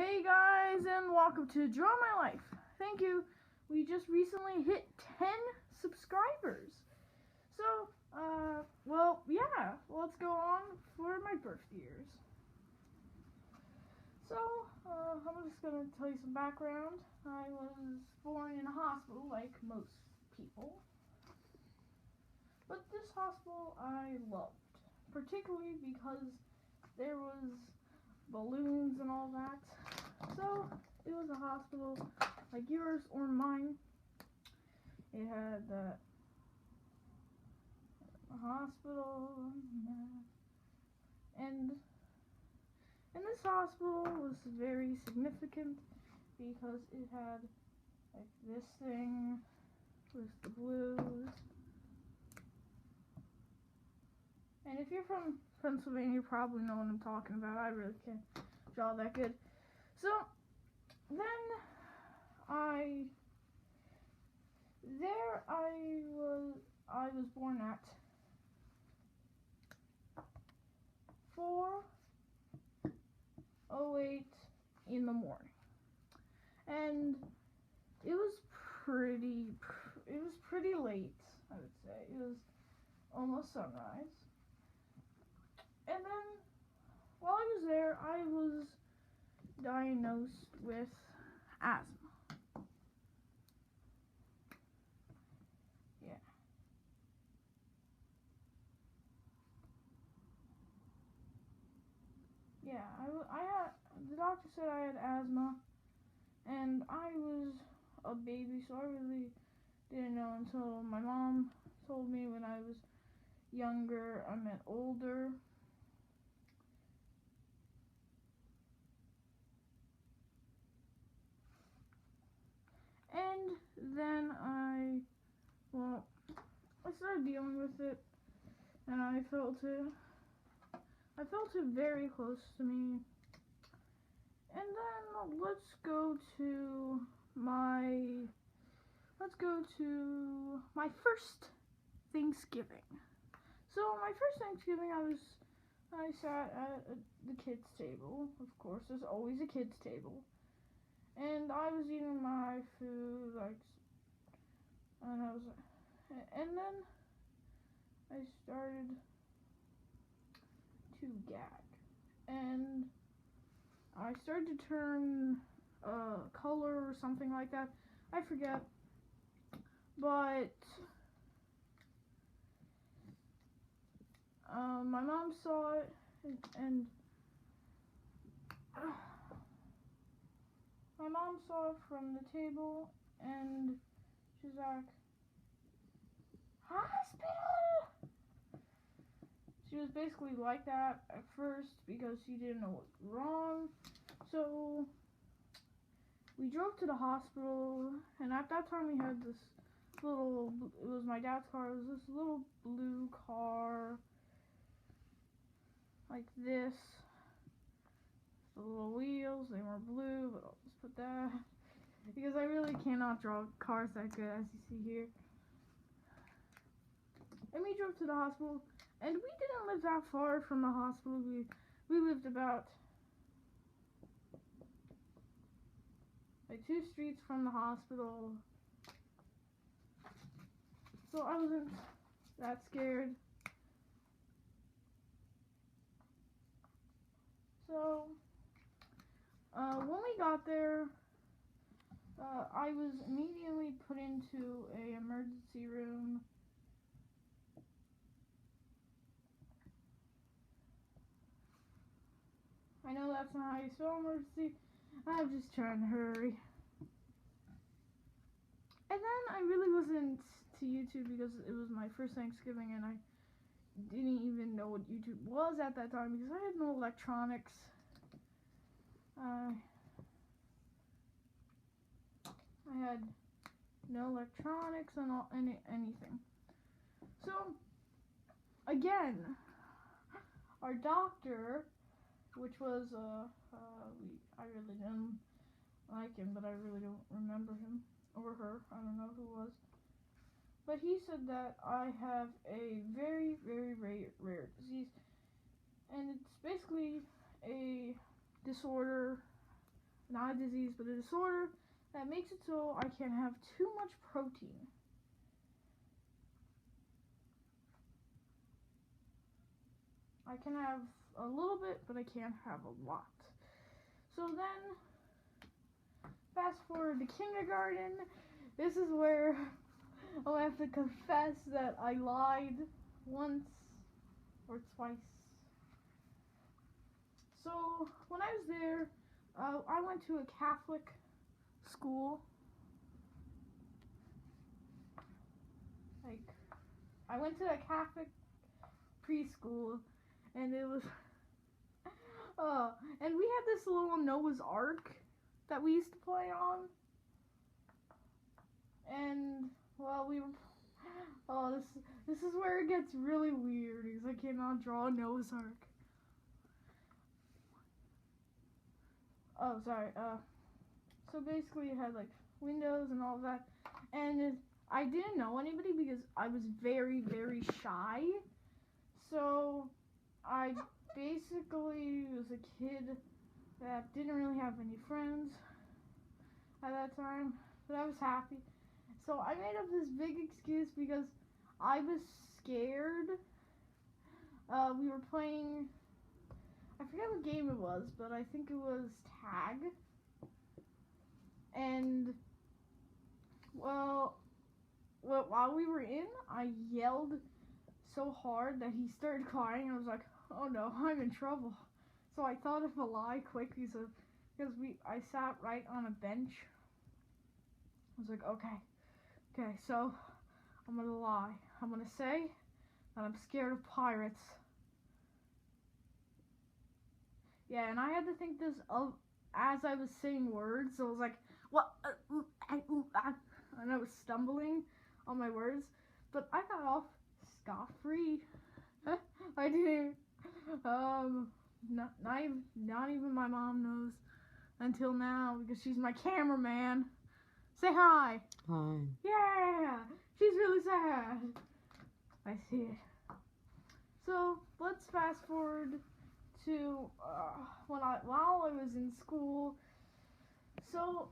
Hey guys, and welcome to Draw My Life. Thank you. We just recently hit 10 subscribers. So, let's go on for my birth years. So, I'm just gonna tell you some background. I was born in a hospital like most people. But this hospital I loved, particularly because there was balloons and all that. So, it was a hospital like yours or mine. It had the hospital, and this hospital was very significant because it had like this thing with the blues. And if you're from Pennsylvania, you probably know what I'm talking about. I really can't draw that good. So then I was born at 4:08 in the morning, and it was pretty late. I would say it was almost sunrise. And then while I was there, I was diagnosed with asthma. The doctor said I had asthma, and I was a baby, so I really didn't know until my mom told me when I was younger. I meant older. And then I started dealing with it, and I felt it very close to me. And then let's go to my first Thanksgiving. So my first Thanksgiving, I sat at the kids' table. Of course, there's always a kids' table. And I was eating my food, and then I started to gag, and I started to turn color or something like that. I forget, but my mom saw it, and my mom saw it from the table, and she's like, "Hospital!" She was basically like that at first because she didn't know what was wrong. So we drove to the hospital, and at that time we had this it was my dad's car. It was this little blue car like this. The little wheels, they were blue, but I'll just put that because I really cannot draw cars that good, as you see here. And we drove to the hospital, and we didn't live that far from the hospital. We lived about like 2 streets from the hospital. So I wasn't that scared. So when we got there, I was immediately put into an emergency room. I know that's not how you spell emergency. I'm just trying to hurry. And then I really wasn't to YouTube because it was my first Thanksgiving, and I didn't even know what YouTube was at that time because I had no electronics. I had no electronics and anything. So again, our doctor, which was I really didn't like him, but I really don't remember him or her. I don't know who it was. But he said that I have a very, very rare disease, and it's basically a disorder not a disease, but a disorder that makes it so I can have too much protein. I can have a little bit, but I can't have a lot. So then, fast forward to kindergarten. This is where I'll have to confess that I lied once or twice. So, when I was there, I went to a Catholic school. Like, I went to a Catholic preschool, and it was, and we had this little Noah's Ark that we used to play on. And, well, this is where it gets really weird, because I cannot draw a Noah's Ark. Oh, sorry, so basically it had, like, windows and all that, and I didn't know anybody because I was very, very shy, so I basically was a kid that didn't really have any friends at that time, but I was happy. So I made up this big excuse because I was scared. We were playing, I forget what game it was, but I think it was tag. And, well, while we were in, I yelled so hard that he started crying. I was like, oh no, I'm in trouble. So I thought of a lie quick because I sat right on a bench. I was like, okay, so I'm gonna lie. I'm gonna say that I'm scared of pirates. Yeah, and I had to think this of as I was saying words. So I was like, what? And I was stumbling on my words, but I got off scot-free. I didn't. Not even my mom knows until now because she's my cameraman. Say hi. Hi. Yeah, she's really sad. I see it. So let's fast forward to while I was in school. So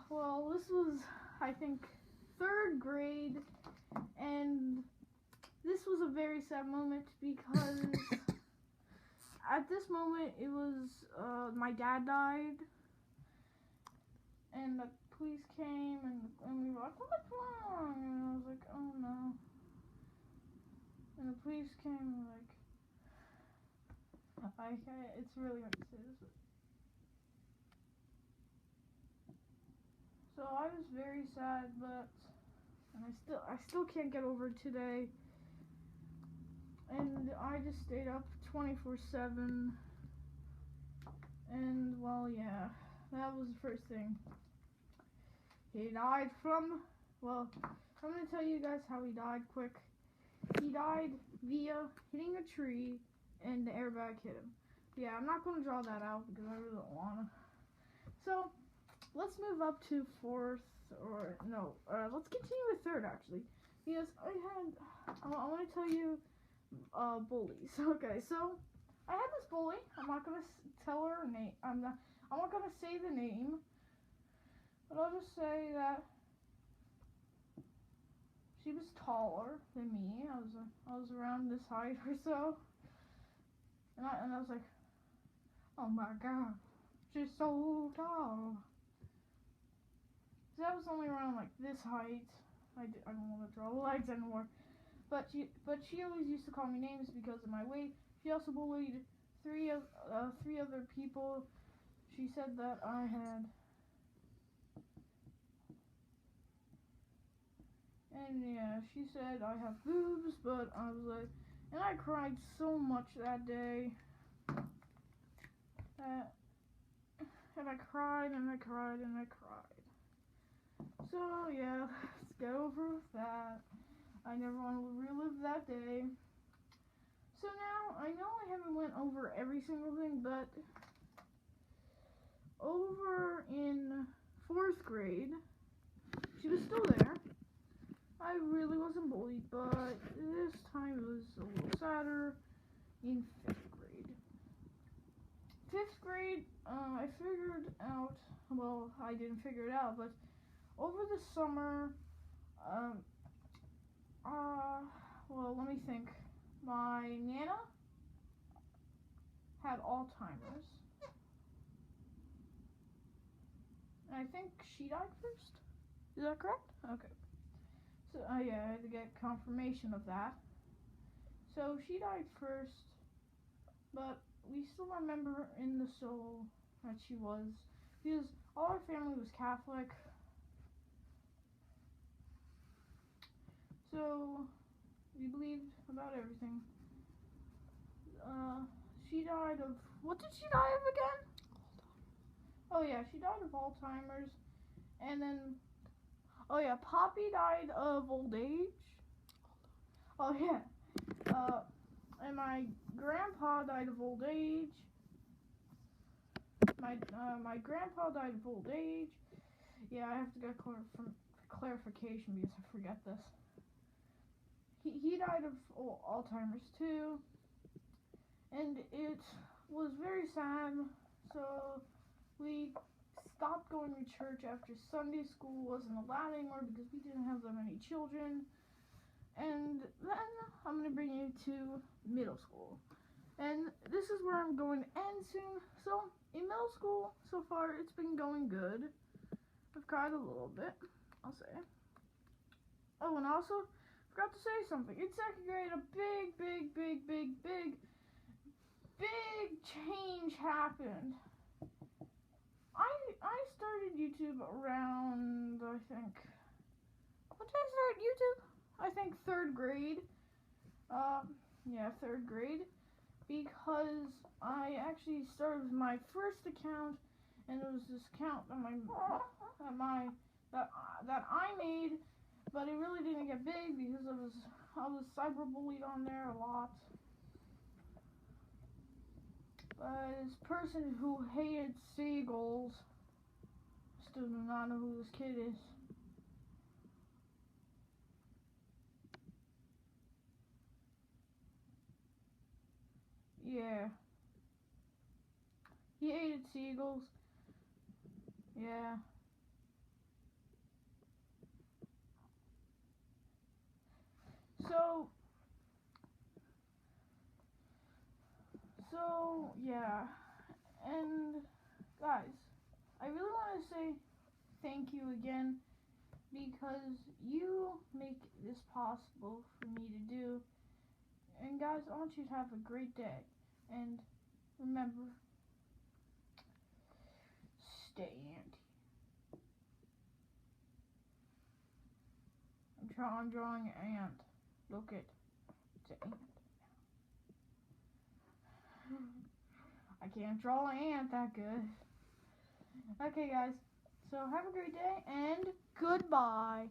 well, this was I think 3rd grade, and this was a very sad moment because at this moment it was my dad died, and the police came and we were like, what's wrong? And I was like, oh no. And the police came and it's really hard to say this. So I was very sad, and I still can't get over it today. And I just stayed up 24/7. And well, yeah, that was the first thing. He died from, well, I'm gonna tell you guys how he died quick. He died via hitting a tree and the airbag hit him. Yeah, I'm not gonna draw that out because I really don't wanna. So let's move up to 4th, or no, let's continue with 3rd actually, because I want to tell you bullies. Okay, so I had this bully. I'm not gonna tell her name. I'm not gonna say the name, but I'll just say that she was taller than me. I was around this height or so, and I was like, oh my god, she's so tall. So I was only around like this height. I don't want to draw legs anymore. But she always used to call me names because of my weight. She also bullied 3 other people. She said that I had, and yeah, she said I have boobs, but I was like, and I cried so much that day. And I cried and I cried and I cried. So yeah, let's get over with that. I never want to relive that day. So now, I know I haven't went over every single thing, but over in 4th grade, she was still there. I really wasn't bullied, but this time it was a little sadder in 5th grade. fifth grade, I figured out, well, I didn't figure it out, but over the summer, well, let me think. My Nana had Alzheimer's. And I think she died first. Is that correct? Okay. So, yeah, I had to get confirmation of that. So, she died first, but we still remember in the soul that she was, because all our family was Catholic. So, we believed about everything. She died of, what did she die of again? Oh yeah, she died of Alzheimer's. And then, oh yeah, Poppy died of old age. Oh yeah. And my grandpa died of old age. My grandpa died of old age. Yeah, I have to get clarification because I forget this. He died of Alzheimer's too, and it was very sad. So we stopped going to church after Sunday school wasn't allowed anymore because we didn't have that many children. And then I'm going to bring you to middle school. And this is where I'm going to end soon. So in middle school, so far, it's been going good. I've cried a little bit, I'll say. Oh, and also, forgot to say something. In second grade, a big change happened. I started YouTube around, I think, when did I start YouTube? I think third grade. Yeah, third grade. Because I actually started with my first account, and it was this account that I made, but it really didn't get big because I was cyberbullied on there a lot. This person who hated seagulls, still do not know who this kid is. Yeah. He hated seagulls. Yeah. So, yeah. And, guys, I really want to say thank you again because you make this possible for me to do. And, guys, I want you to have a great day. And, remember, stay anti. I'm drawing an ant. Look it. It's an ant. I can't draw an ant that good. Okay, guys. So have a great day and goodbye.